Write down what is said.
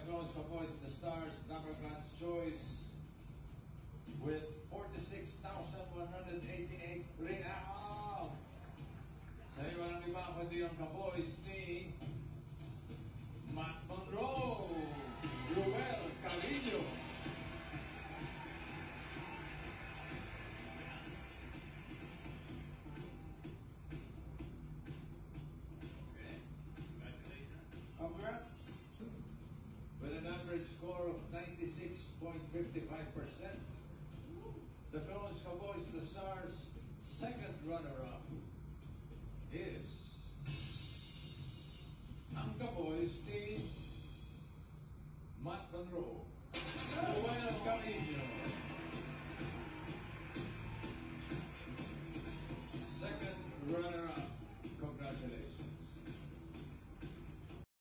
Clones Cowboys and the Stars, number God's choice, with 46,188 reacts. Sa iba ng iba, kundi ang Cowboys ni Matt Monroe, Ruel Calvillo. Congrats. With an average score of 96.55%. The Clones Cowboys and the Stars' second runner-up is ang Cowboys ni Matt Monroe.